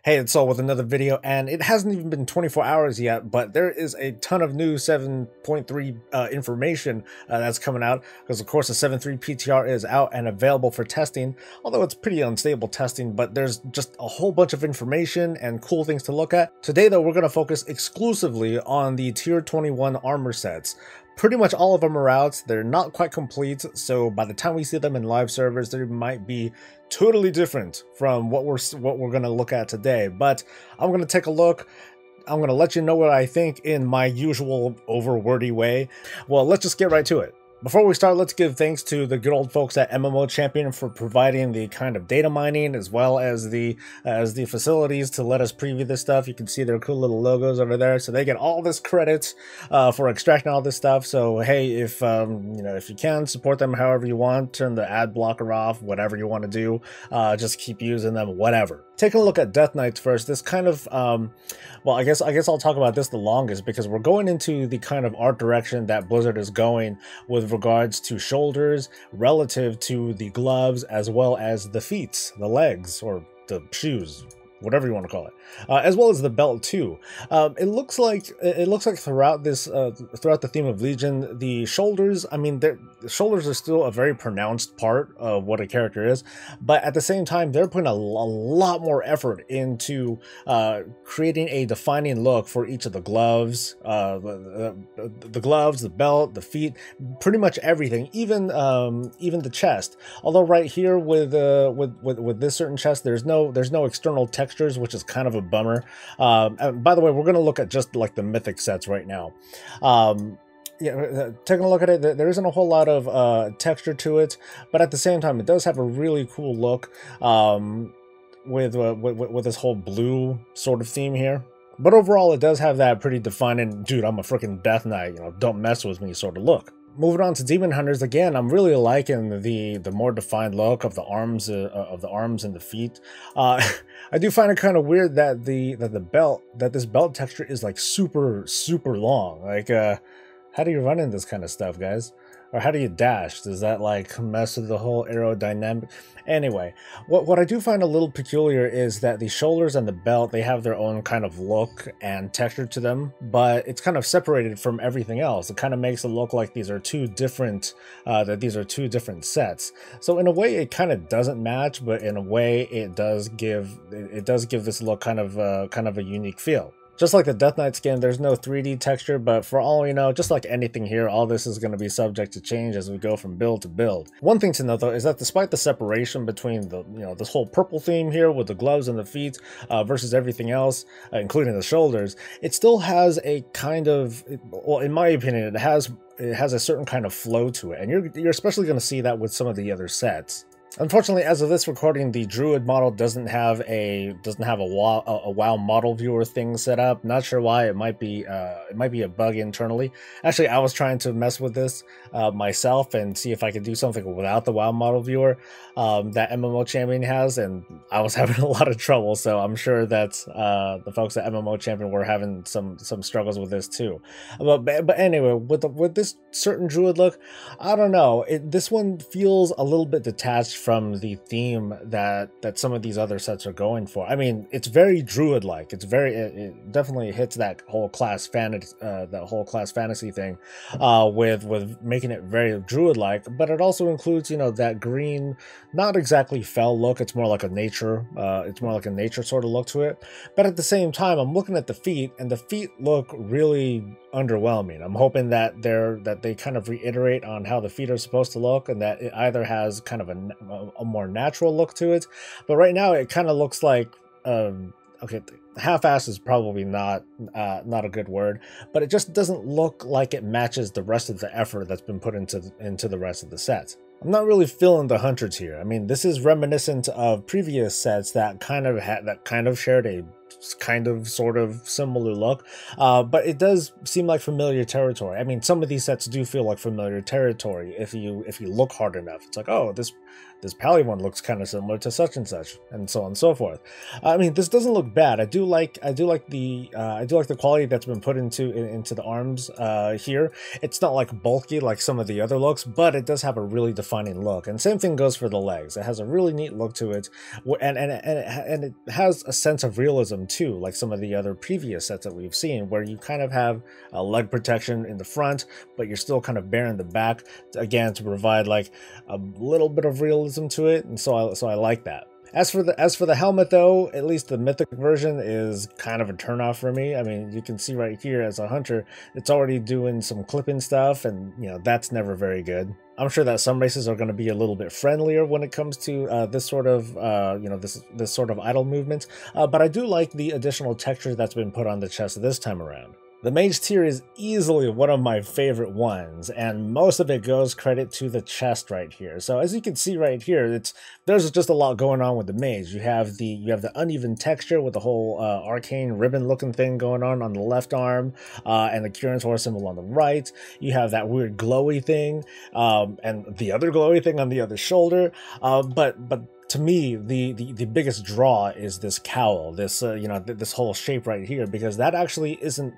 Hey, it's Soul with another video, and it hasn't even been 24 hours yet, but there is a ton of new 7.3 information that's coming out, because of course the 7.3 PTR is out and available for testing, although it's pretty unstable testing, but there's just a whole bunch of information and cool things to look at. Today though, we're going to focus exclusively on the tier 21 armor sets. Pretty much all of them are out. They're not quite complete, so by the time we see them in live servers, they might be totally different from what we're going to look at today. But I'm going to take a look. I'm going to let you know what I think in my usual over-wordy way. Well, let's just get right to it. Before we start, let's give thanks to the good old folks at MMO Champion for providing the kind of data mining as well as the facilities to let us preview this stuff. You can see their cool little logos over there, so they get all this credit for extracting all this stuff. So hey, if if you can, support them however you want. Turn the ad blocker off, whatever you want to do. Just keep using them, whatever. Taking a look at Death Knights first. This kind of well, I guess I'll talk about this the longest because we're going into the kind of art direction that Blizzard is going with regards to shoulders relative to the gloves as well as the feet, the legs, or the shoes, whatever you want to call it, as well as the belt too. It looks like throughout this throughout the theme of Legion, the shoulders, I mean, the shoulders are still a very pronounced part of what a character is, but at the same time they're putting a lot more effort into creating a defining look for each of the gloves, the gloves, the belt, the feet, pretty much everything, even the chest. Although right here with this certain chest, there's no external textures, which is kind of a bummer. And by the way, we're going to look at just like the mythic sets right now. Yeah, taking a look at it, there isn't a whole lot of texture to it, but at the same time, it does have a really cool look with this whole blue sort of theme here. But overall, it does have that pretty defining, dude, I'm a freaking Death Knight, don't mess with me sort of look. Moving on to Demon Hunters, again, I'm really liking the more defined look of the arms and the feet. I do find it kind of weird that this belt texture is like super long. Like, how do you run in this kind of stuff, guys? Or how do you dash? Does that like mess with the whole aerodynamic? Anyway, what I do find a little peculiar is that the shoulders and the belt, they have their own kind of look and texture to them, but it's kind of separated from everything else. It kind of makes it look like these are two different sets. So in a way, it kind of doesn't match, but in a way, it does give this look kind of a unique feel. Just like the Death Knight skin, there's no 3D texture, but for all we know, just like anything here, all this is going to be subject to change as we go from build to build. One thing to note though is that despite the separation between the this whole purple theme here with the gloves and the feet versus everything else, including the shoulders, it still has a kind of, well, in my opinion, it has a certain kind of flow to it, and you're especially going to see that with some of the other sets. Unfortunately, as of this recording, the Druid model doesn't have a WoW model viewer thing set up. Not sure why. It might be a bug internally. Actually, I was trying to mess with this myself and see if I could do something without the WoW model viewer that MMO Champion has, and I was having a lot of trouble. So I'm sure that the folks at MMO Champion were having some struggles with this too. But anyway, with this certain Druid look, I don't know. This one feels a little bit detached from the theme that some of these other sets are going for. I mean, it's very Druid-like. It definitely hits that whole class fantasy thing with making it very Druid-like. But it also includes, that green, not exactly fell look. It's more like a nature. It's more like a nature sort of look to it. But at the same time, I'm looking at the feet, and the feet look really underwhelming. I'm hoping that they kind of reiterate on how the feet are supposed to look, and that it either has kind of a more natural look to it. But right now it kind of looks like okay, half-assed is probably not a good word, but it just doesn't look like it matches the rest of the effort that's been put into the rest of the set. I'm not really feeling the hunters here. I mean, this is reminiscent of previous sets that kind of shared a kind of sort of similar look, but it does seem like familiar territory. I mean, some of these sets do feel like familiar territory if you look hard enough. It's like, oh, this Pally one looks kind of similar to such and such, and so on and so forth. I mean, this doesn't look bad. I do like the quality that's been put into the arms here. It's not like bulky like some of the other looks, but it does have a really defining look. And same thing goes for the legs. It has a really neat look to it, and it has a sense of realism too, like some of the other previous sets that we've seen, where you kind of have a leg protection in the front, but you're still kind of bare in the back, again, to provide like a little bit of realism to it, and so I like that. As for the helmet though, at least the mythic version is kind of a turnoff for me. I mean, you can see right here as a hunter, it's already doing some clipping stuff, and you know, that's never very good. I'm sure that some races are going to be a little bit friendlier when it comes to this sort of this sort of idle movement, but I do like the additional texture that's been put on the chest this time around. The mage tier is easily one of my favorite ones, and most of it goes credit to the chest right here. So as you can see right here, there's just a lot going on with the mage. You have the uneven texture with the whole arcane ribbon looking thing going on the left arm, and the Kirin's horse symbol on the right. You have that weird glowy thing, and the other glowy thing on the other shoulder. But to me, the biggest draw is this cowl, this this whole shape right here, because that actually isn't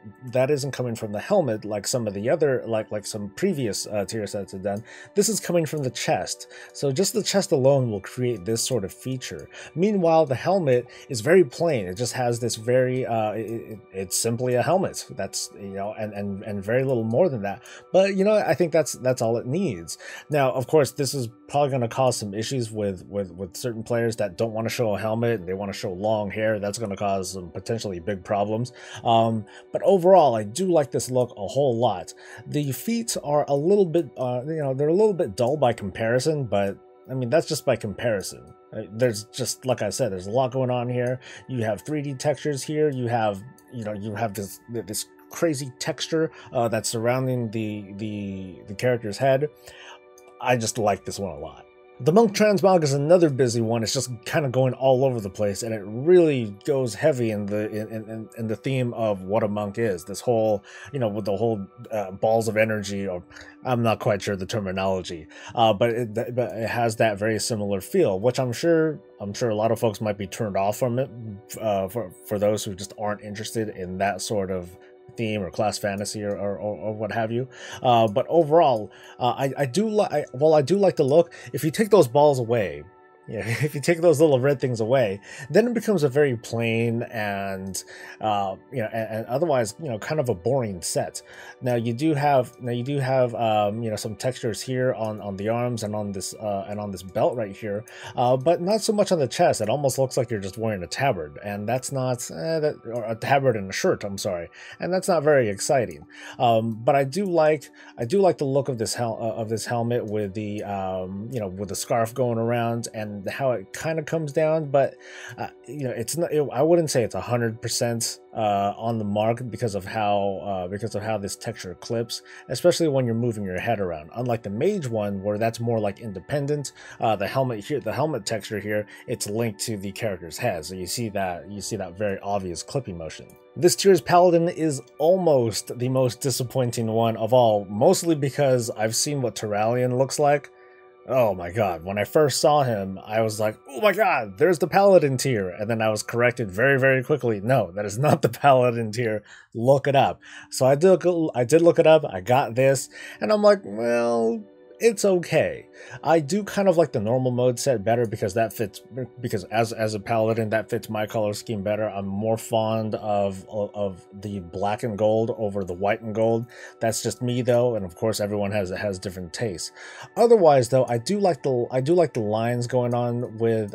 coming from the helmet like some of the other like some previous tier sets have done. This is coming from the chest, so just the chest alone will create this sort of feature. Meanwhile, the helmet is very plain. It just has this very it's simply a helmet. That's and very little more than that. But I think that's all it needs. Now, of course, this is probably going to cause some issues with certain players that don't want to show a helmet and they want to show long hair. That's going to cause some potentially big problems. But overall, I do like this look a whole lot. The feet are a little bit, they're a little bit dull by comparison, but I mean, that's just by comparison. There's just, like I said, there's a lot going on here. You have 3D textures here. You have this crazy texture that's surrounding the character's head. I just like this one a lot. The Monk Transmog is another busy one. It's just kind of going all over the place, and it really goes heavy in the theme of what a monk is. This whole, with the whole balls of energy, or I'm not quite sure the terminology, but it has that very similar feel, which I'm sure a lot of folks might be turned off from it for those who just aren't interested in that sort of theme or class fantasy or what have you, but overall, I do like the look. If you take those balls away, if you take those little red things away, then it becomes a very plain and and otherwise kind of a boring set. Now you do have some textures here on the arms and on this belt right here, but not so much on the chest. It almost looks like you're just wearing a tabard, and that's not or a tabard and a shirt. I'm sorry, and that's not very exciting. But I do like the look of this helmet with the with the scarf going around and how it kind of comes down, but it's not. I wouldn't say it's 100% on the mark because of how this texture clips, especially when you're moving your head around. Unlike the mage one, where that's more like independent. The helmet texture here, it's linked to the character's head, so you see that very obvious clipping motion. This tier's paladin is almost the most disappointing one of all, mostly because I've seen what Turalyon looks like. Oh my god, when I first saw him, I was like, oh my god, there's the paladin tier, and then I was corrected very, very quickly. No, that is not the paladin tier. Look it up. So I did look it up, I got this, and I'm like, well, it's okay. I do kind of like the normal mode set better because that fits, because as a paladin, that fits my color scheme better. I'm more fond of the black and gold over the white and gold. That's just me though, and of course everyone has different tastes. Otherwise though, I do like the lines going on with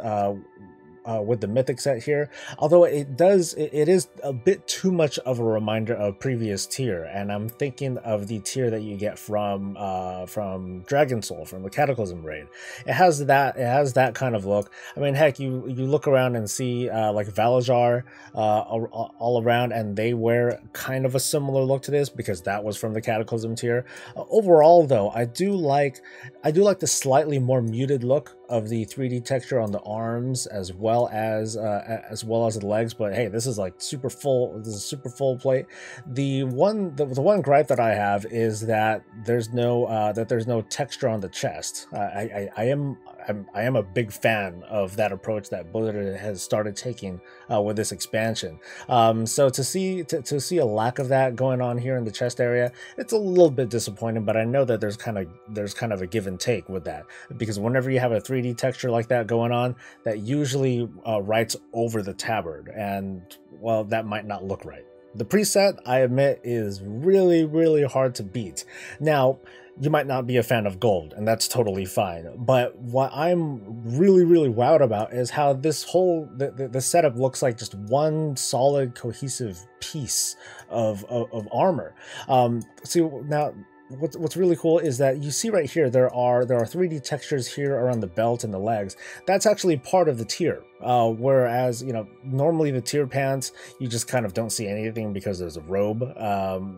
the mythic set here, although it is a bit too much of a reminder of previous tier, and I'm thinking of the tier that you get from Dragon Soul, from the Cataclysm raid. It has that kind of look. I mean, heck, you look around and see like Valajar all around, and they wear kind of a similar look to this because that was from the Cataclysm tier. Overall though, I do like the slightly more muted look of the 3D texture on the arms as well as the legs. But hey, this is like super full. This is a super full plate. The one gripe that I have is that there's no texture on the chest. I am a big fan of that approach that Blizzard has started taking with this expansion. So to see a lack of that going on here in the chest area, it's a little bit disappointing. But I know that there's kind of a give and take with that, because whenever you have a 3D texture like that going on, that usually writes over the tabard, and well, that might not look right. The preset, I admit, is really, really hard to beat. Now, you might not be a fan of gold, and that's totally fine. But what I'm really, really wowed about is how this whole the setup looks like just one solid, cohesive piece of armor. See, now what's really cool is that you see right here there are 3D textures here around the belt and the legs. That's actually part of the tier. Whereas, you know, normally the tier pants, you just kind of don't see anything because there's a robe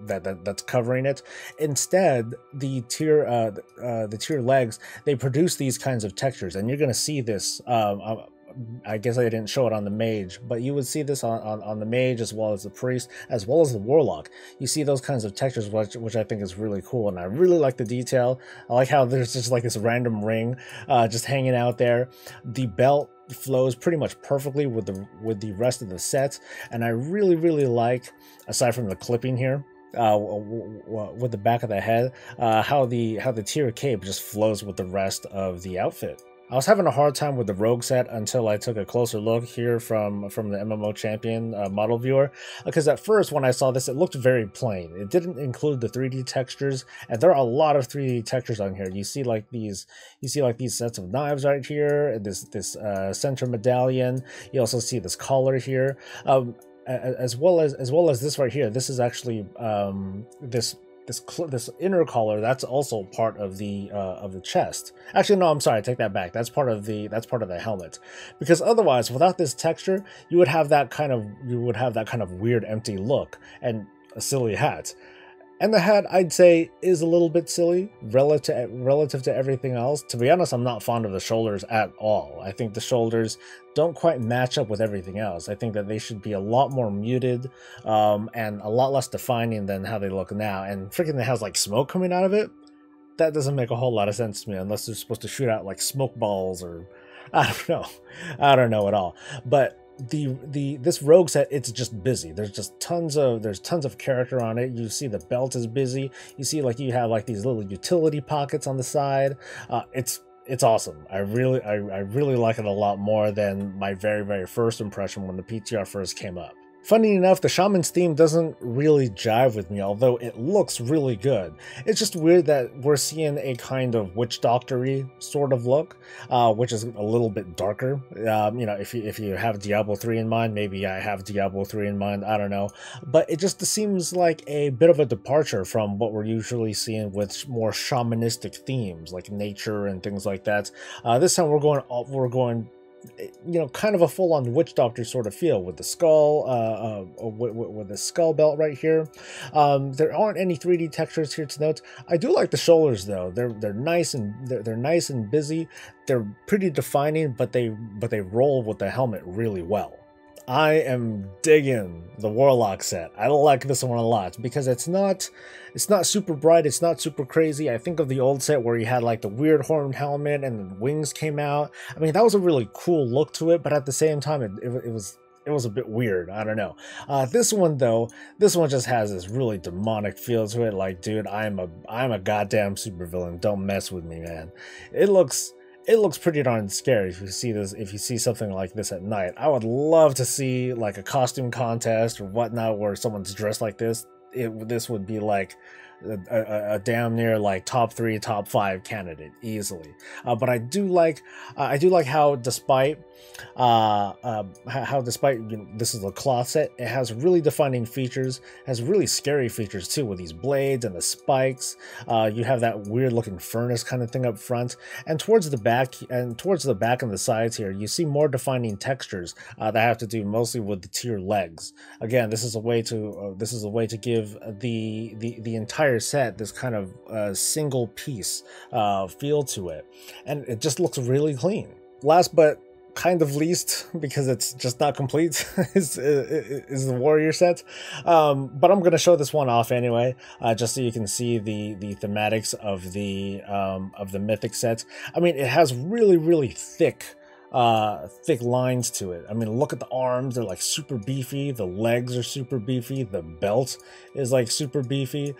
that's covering it. Instead, the tier legs, they produce these kinds of textures, and you're going to see this. I guess I didn't show it on the mage, but you would see this on the mage as well as the priest, as well as the warlock. You see those kinds of textures, which I think is really cool, and I really like the detail. I like how there's just like this random ring just hanging out there. The belt flows pretty much perfectly with the rest of the set, and I really, really like, aside from the clipping here, with the back of the head, how the tier cape just flows with the rest of the outfit. I was having a hard time with the rogue set until I took a closer look here from the MMO champion model viewer, because at first when I saw this, it looked very plain. It didn't include the 3D textures, and there are a lot of 3D textures on here. You see like these sets of knives right here, and this center medallion. You also see this collar here, as well as this right here. This is actually this inner collar. That's also part of the chest. Actually, no, I'm sorry, I take that back. That's part of the helmet. Because otherwise, without this texture, you would have that kind of weird empty look and a silly hat. And the hat, I'd say, is a little bit silly relative to everything else. To be honest, I'm not fond of the shoulders at all. I think the shoulders don't quite match up with everything else. I think that they should be a lot more muted and a lot less defining than how they look now. And freaking it has like smoke coming out of it. That doesn't make a whole lot of sense to me, unless they're supposed to shoot out like smoke balls, or I don't know at all. But this rogue set, it's just busy. There's tons of character on it. You see the belt is busy. You see like you have like these little utility pockets on the side. It's awesome. I really like it a lot more than my very, very first impression when the PTR first came up. Funny enough, the Shaman's theme doesn't really jive with me, although it looks really good. It's just weird that we're seeing a kind of witch doctor-y sort of look, which is a little bit darker. You know, if you have Diablo 3 in mind, maybe I have Diablo 3 in mind, I don't know. But it just seems like a bit of a departure from what we're usually seeing with more shamanistic themes, like nature and things like that. This time we're going you know, kind of a full-on witch doctor sort of feel with the skull, with the skull belt right here. There aren't any 3D textures here to note. I do like the shoulders though. They're nice and busy. They're pretty defining, but they roll with the helmet really well. I am digging the Warlock set. I like this one a lot because it's not super bright, it's not super crazy. I think of the old set where you had like the weird horned helmet and the wings came out. I mean, that was a really cool look to it, but at the same time it was a bit weird. I don't know. This one though, this one just has this really demonic feel to it. Like, dude, I'm a goddamn supervillain. Don't mess with me, man. It looks pretty darn scary if you see something like this at night. I would love to see like a costume contest or whatnot where someone's dressed like this. This would be like a damn near like top 3, top 5 candidate easily. But I do like how despite you know, this is a cloth set, it has really defining features, has really scary features too, with these blades and the spikes. You have that weird looking furnace kind of thing up front, and towards the back and the sides here, you see more defining textures that have to do mostly with the tier legs. Again, this is a way to give the entire entire set this kind of single piece feel to it, and it just looks really clean. Last but kind of least, because it's just not complete, is the warrior set. But I'm gonna show this one off anyway, just so you can see the thematics of the mythic set. I mean, it has really thick lines to it. I mean, look at the arms, they're like super beefy, the legs are super beefy, the belt is like super beefy.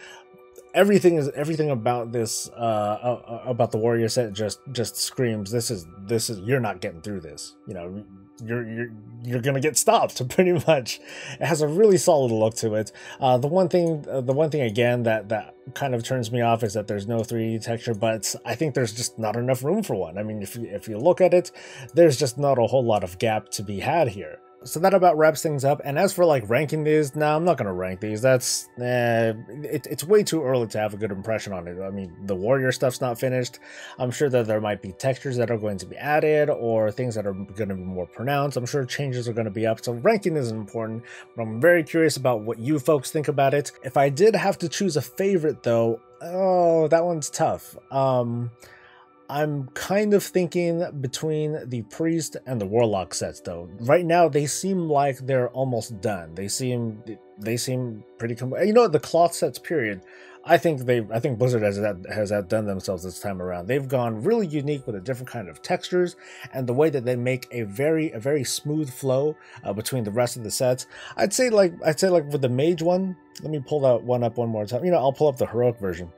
Everything about this about the warrior set just screams, this is you're not getting through this. You know, you're gonna get stopped pretty much. It has a really solid look to it. The one thing again that kind of turns me off is that there's no 3D texture, but I think there's just not enough room for one. I mean, if you look at it, there's just not a whole lot of gap to be had here. So that about wraps things up. And as for like ranking these, no, I'm not going to rank these. That's it's way too early to have a good impression on it. I mean, the warrior stuff's not finished. I'm sure that there might be textures that are going to be added or things that are going to be more pronounced. I'm sure changes are going to be up. So ranking isn't important, but I'm very curious about what you folks think about it. If I did have to choose a favorite though, oh, that one's tough. I'm kind of thinking between the priest and the warlock sets though. Right now they seem like they're almost done. They seem pretty you know, the cloth sets period. I think Blizzard has outdone themselves this time around. They've gone really unique with a different kind of textures and the way that they make a very smooth flow between the rest of the sets. I'd say like with the mage one, let me pull that one up one more time. You know, I'll pull up the heroic version.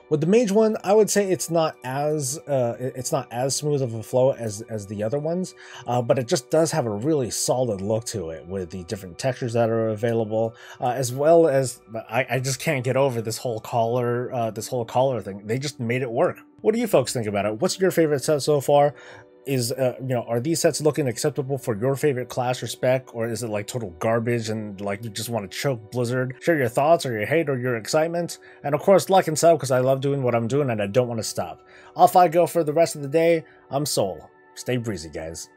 With the mage one, I would say it's not as smooth of a flow as the other ones, but it just does have a really solid look to it with the different textures that are available, as well as I just can't get over this whole collar thing. They just made it work. What do you folks think about it? What's your favorite set so far? Is you know, are these sets looking acceptable for your favorite class or spec, or is it like total garbage and like you just want to choke Blizzard? Share your thoughts or your hate or your excitement, and of course like and sub, because I love doing what I'm doing and I don't want to stop. Off I go for the rest of the day. I'm Soul. Stay breezy, guys.